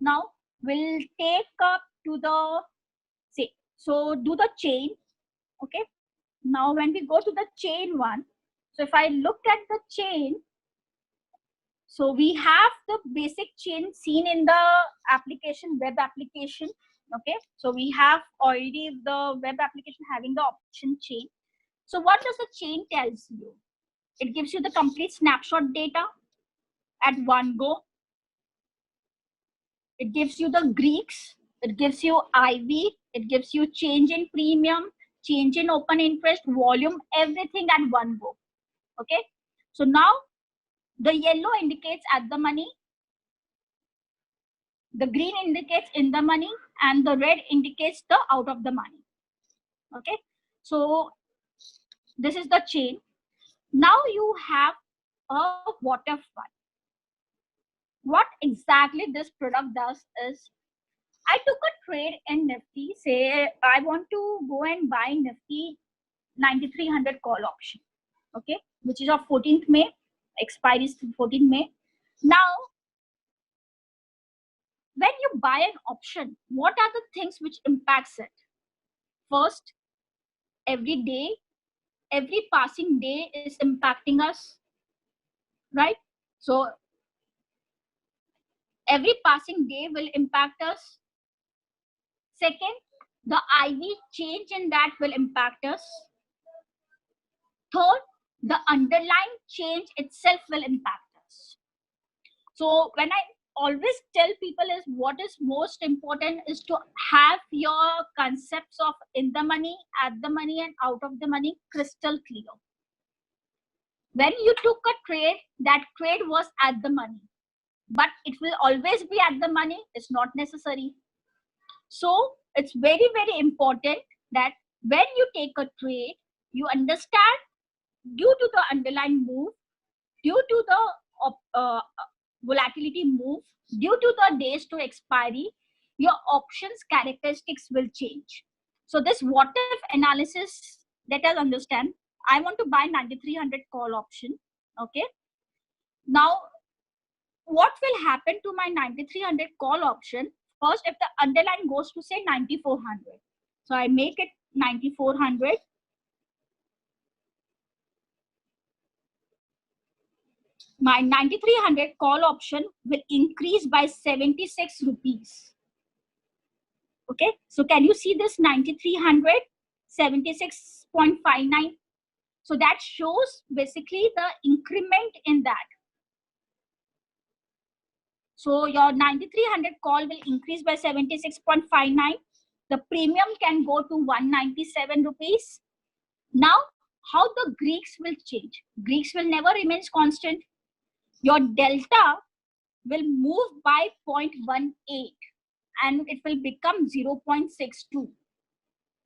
Now we'll take up to the say, so do the chain. Okay, now when we go to the chain one, so if I look at the chain, so we have the basic chain seen in the application, web application. Okay, so we have already the web application having the option chain. So what does the chain tells you? It gives you the complete snapshot data at one go. It gives you the Greeks, it gives you IV, it gives you change in premium, change in open interest, volume, everything at one go. Okay, so now the yellow indicates at the money, the green indicates in the money, and the red indicates the out of the money. Okay, so this is the chain. Now you have a water fund. What exactly this product does is, I took a trade in Nifty. Say I want to go and buy Nifty 9300 call option. Okay, which is of 14th May, expiry is 14th May. Now, when you buy an option, what are the things which impacts it? First, every day, every passing day is impacting us, right? So every passing day will impact us. Second, the IV change in that will impact us. Third, the underlying change itself will impact us. So when I always tell people is what is most important is to have your concepts of in the money, at the money, and out of the money crystal clear. When you took a trade, that trade was at the money, but it will always be at the money. It's not necessary. So it's very, very important that when you take a trade, you understand due to the underlying move, due to the volatility move, due to the days to expiry, your options characteristics will change. So this what if analysis, let us understand. I want to buy 9300 call option. Okay. Now, what will happen to my 9300 call option? First, if the underlying goes to say 9400, so I make it 9400. My 9300 call option will increase by 76 rupees. Okay, so can you see this 9300, 76.59? So that shows basically the increment in that. So your 9300 call will increase by 76.59. The premium can go to 197 rupees. Now, how the Greeks will change? Greeks will never remain constant. Your delta will move by 0.18 and it will become 0.62.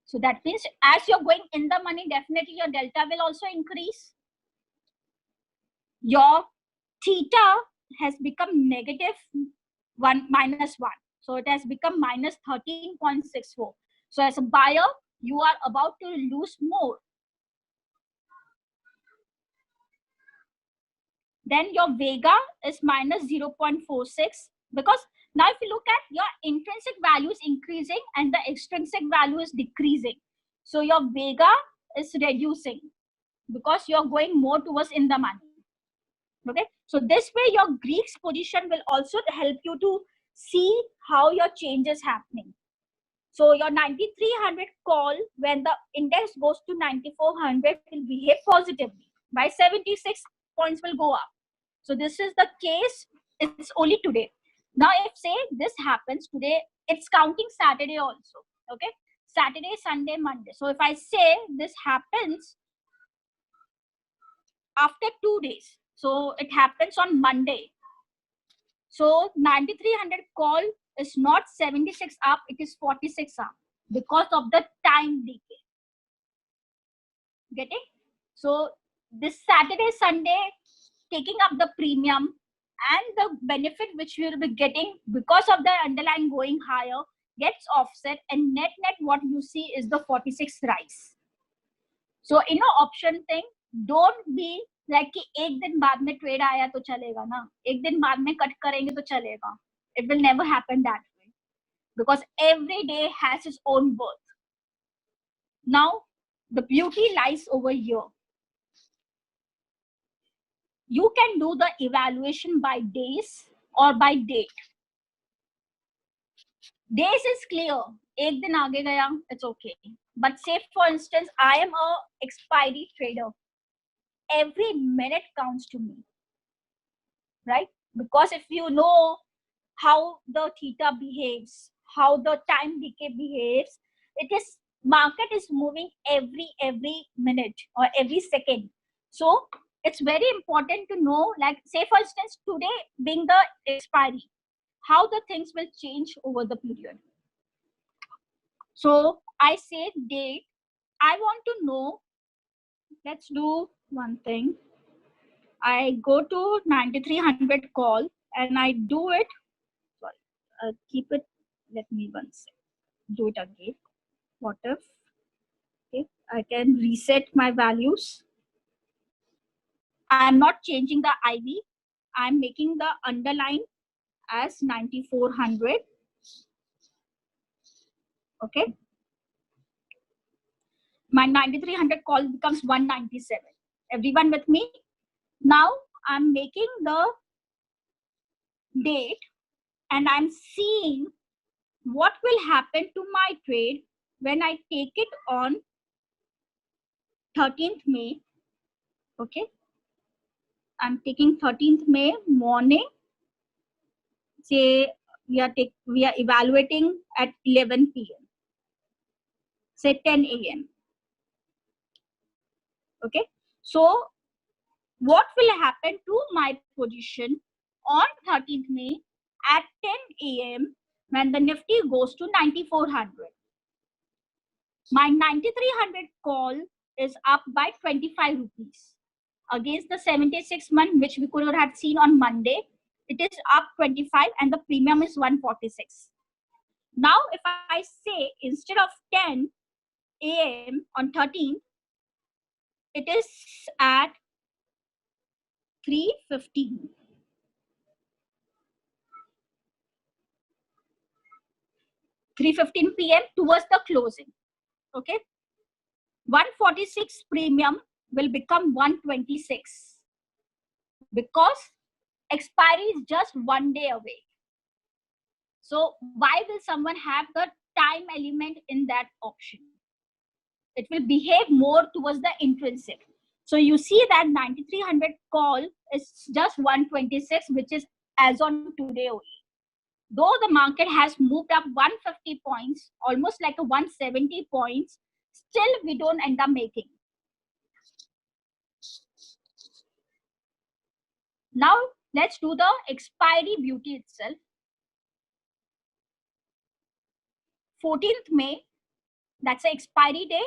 So that means as you're going in the money, definitely your delta will also increase. Your theta has become negative -1. So it has become minus 13.64. So as a buyer, you are about to lose more. Then your Vega is minus 0.46, because now if you look at your intrinsic value is increasing and the extrinsic value is decreasing. So your Vega is reducing because you're going more towards in the money. Okay, so this way your Greeks position will also help you to see how your change is happening. So your 9300 call, when the index goes to 9400, will behave positively. By 76 points will go up. So this is the case. It's only today. Now, if say this happens today, it's counting Saturday also. Okay, Saturday, Sunday, Monday. So if I say this happens after 2 days, so it happens on Monday. So 9300 call is not 76 up, it is 46 up because of the time decay. Get it? So this Saturday, Sunday, taking up the premium and the benefit which we will be getting because of the underlying going higher gets offset, and net what you see is the 46 rise. So in an option thing, don't be like कि एक दिन बाद में trade आया तो चलेगा ना, एक दिन बाद में कट करेंगे तो चलेगा. It will never happen that way, because every day has its own worth. Now, the beauty lies over here. You can do the evaluation by days or by date. Days is clear. एक दिन आगे गया, it's okay. But say for instance, I am a expiry trader. Every minute counts to me, right? Because if you know how the theta behaves, how the time decay behaves, it is market is moving every minute or every second. So it's very important to know, like say for instance, today being the expiry, how the things will change over the period. So I say date. I want to know, let's do one thing. I go to 9300 call and I do it. Sorry, keep it. Let me one second. Do it again. What if? Okay, I can reset my values. I'm not changing the IV. I'm making the underline as 9400. Okay. My 9300 call becomes 197. Everyone with me? Now I'm making the date and I'm seeing what will happen to my trade when I take it on 13th May. Okay. I'm taking 13th May morning. Say we are evaluating at 11 p.m. Say 10 a.m. Okay. So what will happen to my position on 13th May at 10 a.m. when the Nifty goes to 9400? My 9300 call is up by 25 rupees against the 76 month, which we could have seen on Monday. It is up 25 and the premium is 146. Now, if I say instead of 10 a.m. on 13th, it is at 3:15. 3:15 p.m. towards the closing. Okay. 146 premium will become 126 because expiry is just 1 day away. So why will someone have the time element in that option? It will behave more towards the intrinsic. So you see that 9300 call is just 126, which is as on today only. Though the market has moved up 150 points, almost like a 170 points, still we don't end up making. Now let's do the expiry beauty itself. 14th May, that's the expiry day.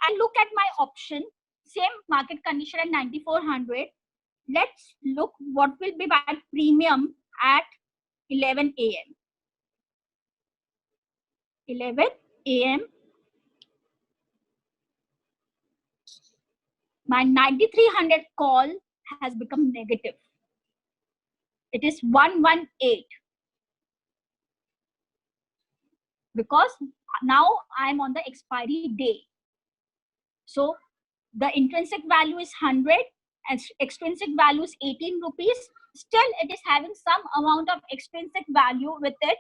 I look at my option, same market condition at 9400. Let's look what will be my premium at 11 a.m. 11 a.m. My 9300 call has become negative. It is 118 because now I'm on the expiry day. So the intrinsic value is 100 and extrinsic value is 18 rupees. Still, it is having some amount of extrinsic value with it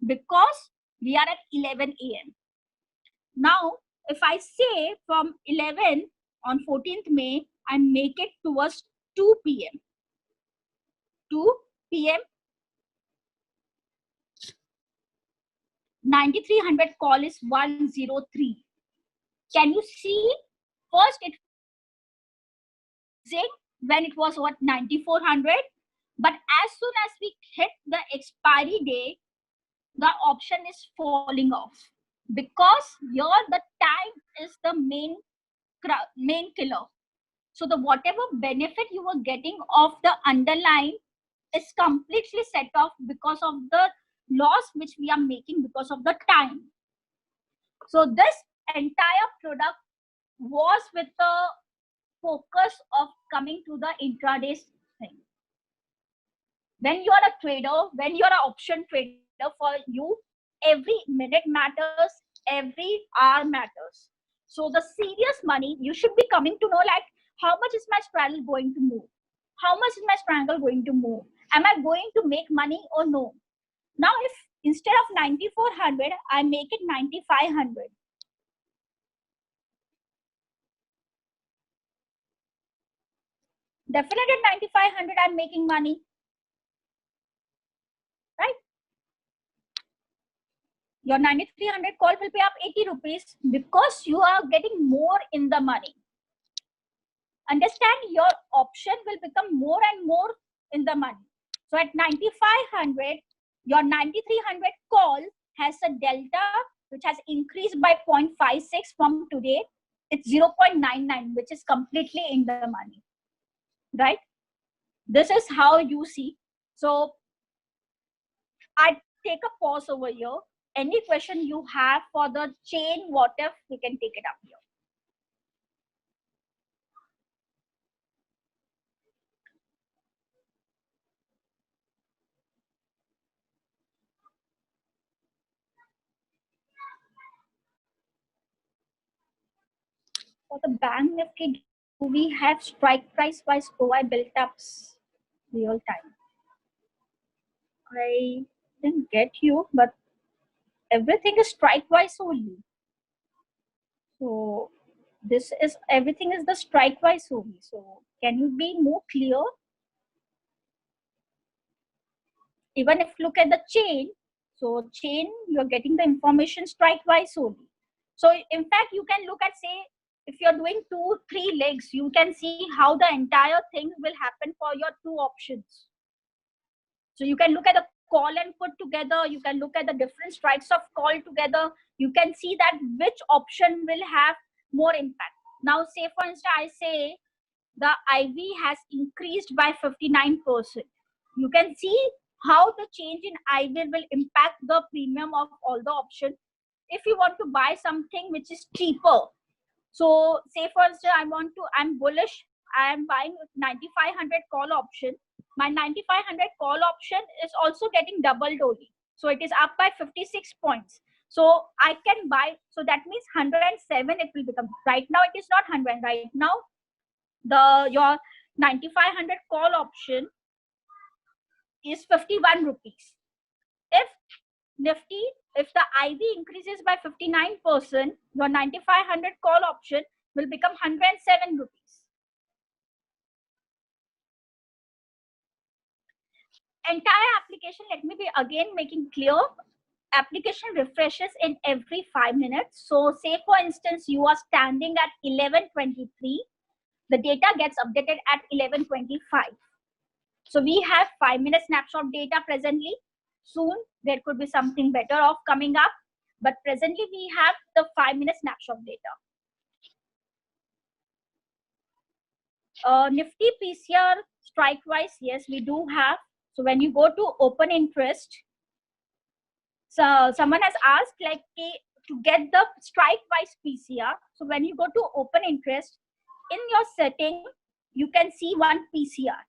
because we are at 11 a.m. Now, if I say from 11 on 14th May, I make it towards 2 p.m. 2 p.m. 9300 call is 103. Can you see? First, it when it was what 9400, but as soon as we hit the expiry day, the option is falling off because here the time is the main killer. So the whatever benefit you were getting of the underlying is completely set off because of the loss which we are making because of the time. So this entire product was with the focus of coming to the intraday thing. When you are a trader, when you are an option trader, for you, every minute matters, every hour matters. So the serious money, you should be coming to know like, how much is my straddle going to move? How much is my strangle going to move? Am I going to make money or no? Now, if instead of 9400, I make it 9500, definitely at 9500, I'm making money, right? Your 9300 call will pay up 80 rupees because you are getting more in the money. Understand, your option will become more and more in the money. So at 9500, your 9300 call has a delta which has increased by 0.56 from today. It's 0.99, which is completely in the money, right? This is how you see. So I take a pause over here. Any question you have for the chain, what if, we can take it up here. For the bank nifty, do we have strike price wise OI built ups real time? I didn't get you, but everything is strike wise only. So this is, everything is the strike wise only. So can you be more clear? Even if you look at the chain, so chain, you're getting the information strike wise only. So in fact, you can look at, say, if you're doing 2-3 legs, you can see how the entire thing will happen for your 2 options. So you can look at the call and put together, you can look at the different strikes of call together, you can see that which option will have more impact. Now, say for instance, I say the IV has increased by 59%. You can see how the change in IV will impact the premium of all the options. If you want to buy something which is cheaper, so say for instance, I'm bullish, I am buying 9500 call option. My 9500 call option is also getting doubled only. So it is up by 56 points. So I can buy, so that means 107 it will become. Right now it is not 100. Right now your 9500 call option is 51 rupees. If Nifty, if the IV increases by 59%, your 9500 call option will become 107 rupees. Entire application, let me be again making clear, application refreshes in every 5 minutes. So say for instance, you are standing at 11:23, the data gets updated at 11:25. So we have 5-minute snapshot data presently. Soon there could be something better off coming up, but presently we have the 5-minute snapshot data. Nifty PCR strike wise, yes, we do have. So when you go to open interest, so someone has asked like to get the strike wise PCR. So when you go to open interest, in your setting, you can see one PCR.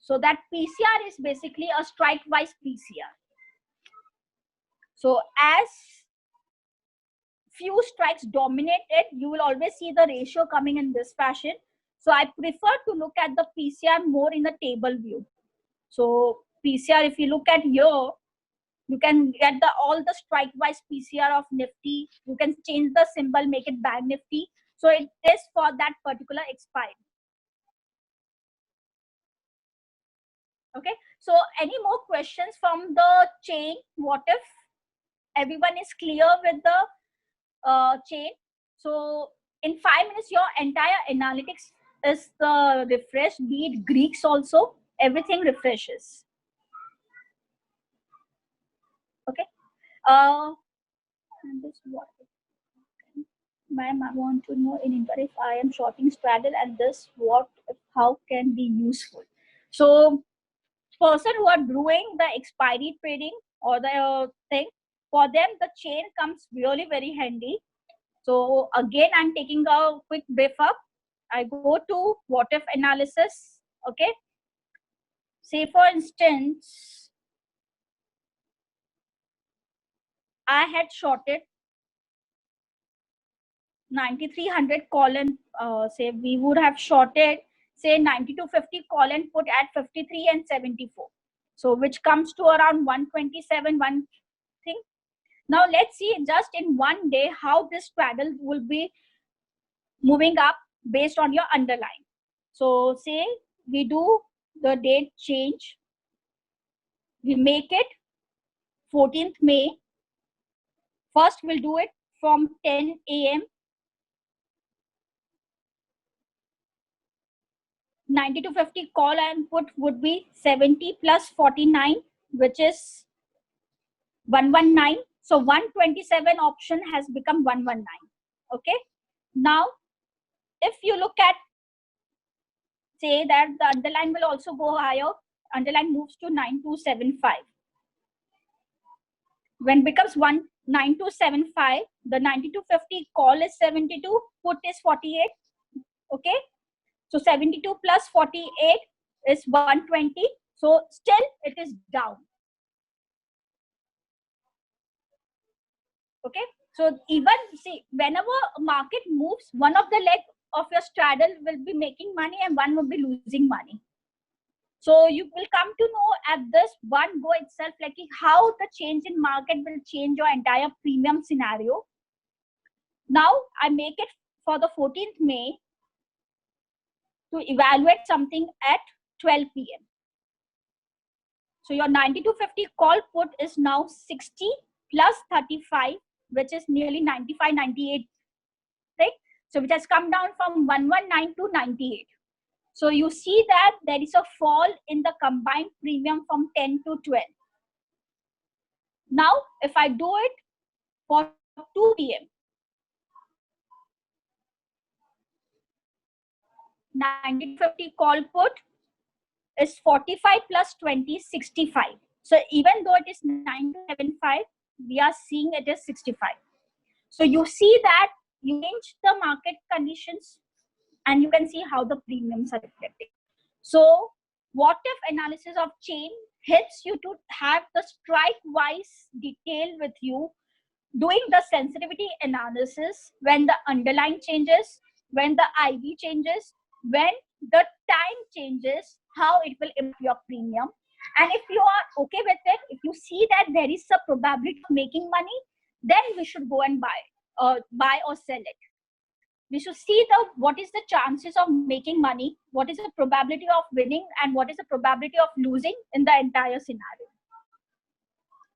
So that PCR is basically a strike wise PCR. So as few strikes dominate it, you will always see the ratio coming in this fashion. So I prefer to look at the PCR more in the table view. So PCR, if you look at here, you can get all the strike wise PCR of Nifty. You can change the symbol, make it Bank Nifty. So it is for that particular expiry. Okay. So any more questions from the chain? What if everyone is clear with the chain? So in 5 minutes, your entire analytics is the refresh, be it Greeks also, everything refreshes. Okay. And this what? Ma'am, I want to know in India if I am shorting straddle and this what, how can be useful. So person who are doing the expiry trading or the thing, for them the chain comes really very handy. So again, I'm taking a quick brief up. I go to what if analysis. Okay. say for instance, I had shorted 9300 call and say we would have shorted say 9250 call and put at 53 and 74. So which comes to around 127 one thing. Now let's see just in one day how this straddle will be moving up based on your underlying. So say we do the date change, we make it 14th May. First we'll do it from 10 a.m. 90 to 50 call and put would be 70 plus 49, which is 119. So 127 option has become 119. Okay. Now, if you look at, say that the underline will also go higher, underline moves to 9275. When becomes 9275, the 9250 call is 72, put is 48. Okay. So 72 plus 48 is 120. So still it is down. Okay. So even see, whenever a market moves, one of the leg of your straddle will be making money and one will be losing money. So you will come to know at this one go itself, like how the change in market will change your entire premium scenario. Now I make it for the 14th May to evaluate something at 12 p.m. So your 9250 call put is now 60 plus 35, which is nearly 95, 98, right? So which has come down from 119 to 98. So you see that there is a fall in the combined premium from 10 to 12. Now, if I do it for 2 p.m., 9050 call put is 45 plus 20, 65. So even though it is 975, we are seeing it is 65. So you see that you change the market conditions and you can see how the premiums are reflecting. So what if analysis of chain helps you to have the strike wise detail with you, doing the sensitivity analysis when the underlying changes, when the IV changes, when the time changes, how it will impact your premium. And if you are okay with it, if you see that there is a probability of making money, then we should go and buy or sell it. We should see what is the chances of making money, what is the probability of winning, and what is the probability of losing in the entire scenario.